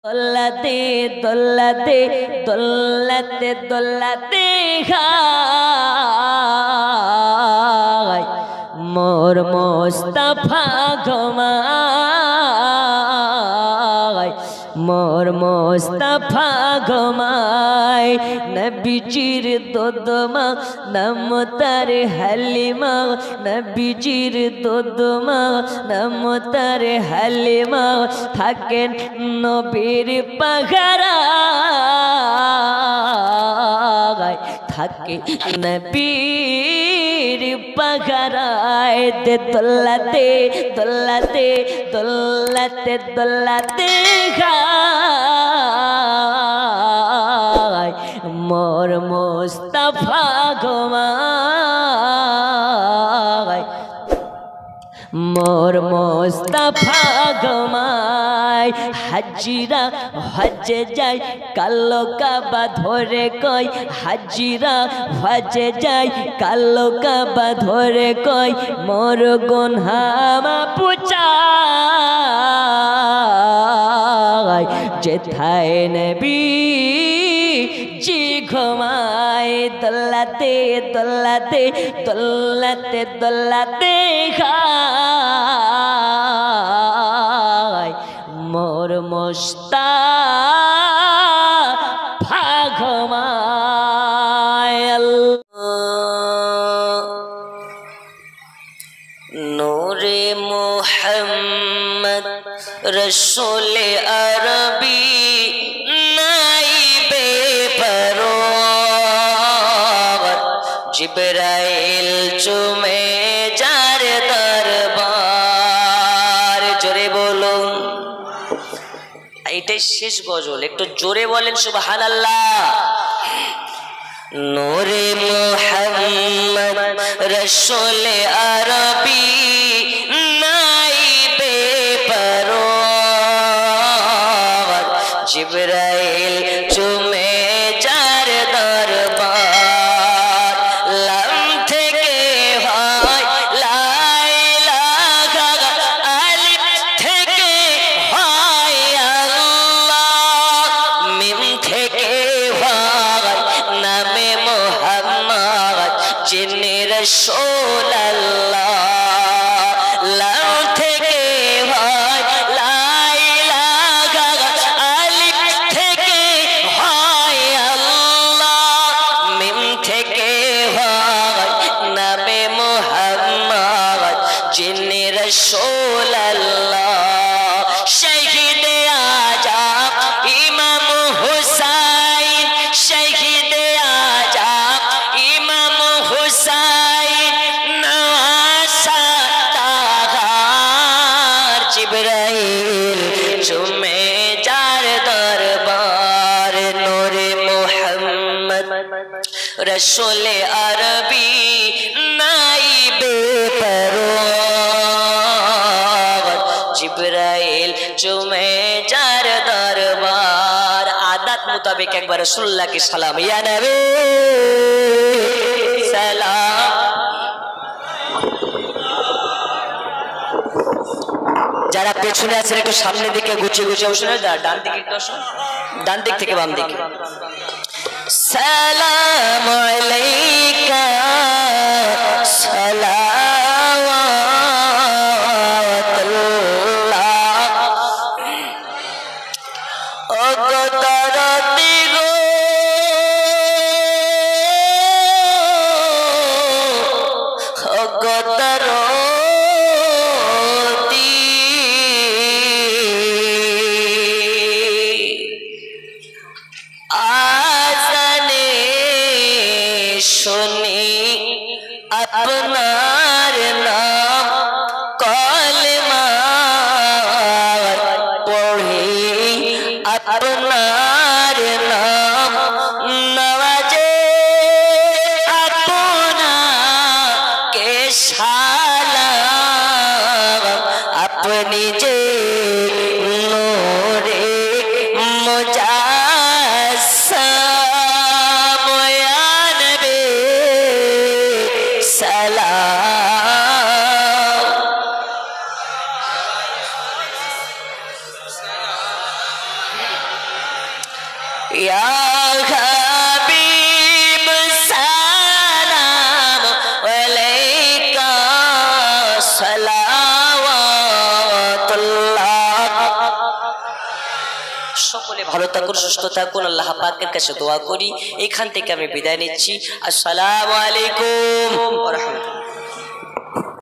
দোলতে দোলতে দোলতে দোলতে গায় মোর মুস্তাফা ঘুমায় মোর মুস্তাফা ঘুমায় নবীজির দুধমা নাম তার হালিমা নবীজির দুধমা নাম তার হালিমা থাকেন নবীর পাহারায় থাকে নবীর পাহারায় দে দোলতে দোলতে দোলতে দোলতে গায় মোর মুস্তাফা ঘুমায় মোর মুস্তাফা ঘুমায় হাজিরা হজে যায় কালো কাবা ধরে কই হাজিরা হজে যায় কালো কাবা ধরে কই মোর গুনহামা পুচায় যেথায় নবী জি ঘুমায় দোলতে দোলতে দোলতে দোলতে গায় মোর মুস্তাফা ঘুমায় নূরে মুহাম্মদ রসূল আরবি জিবরাইল চুমে যার দরবার জোরে বলুন এইটাই শেষ গজল একটু জোরে বলেন সুবহানাল্লাহ নূরে মুহাম্মদ রাসূল আরবি নাইবে পরওয়ার জিবরাইল চুমে যার দরবার رسول اللہ لام تھے بھائی لا الہ الف تھے بھائی اللہ میم تھے بھائی نام محمد جن رسول اللہ شہید آجام امام حسین شہید آجام امام حسین জিবরাইল চুমে যার দরবার নূরে মুহাম্মদ রাসূল আরবি নাইবে পরওয়ার জিবরাইল চুমে যার দরবার আদত মুতাবিক একবার রাসূলুল্লাহ কি সালাম ইয়া নবী সালাম যারা পেছনে আছেন একটু সামনের দিকে গুছিয়ে গুছিয়ে বসে ডান দিকে একটু আসুন ডান দিক থেকে বাম দিকে সালাম আলাইকা সালাওয়াতুল্লাহ ও গো দরদি গো ও গো আপনার নাম কলমা পড়ি আপনার নাম নওয়াজে আপনাকে সালাম আপনি যে নূরে মুজাসসাম ইয়া নবী সালাম ইয়া হাবিব সালাম আলাইকা সালাওয়াতুল্লাহ। সকলে ভালো থাকুন, সুস্থ থাকুন, আল্লাহ পাকের কাছে দোয়া করি। এখান থেকে আমি বিদায় নিচ্ছি। আসসালামু আলাইকুম ওয়া রাহমাতুল্লাহ।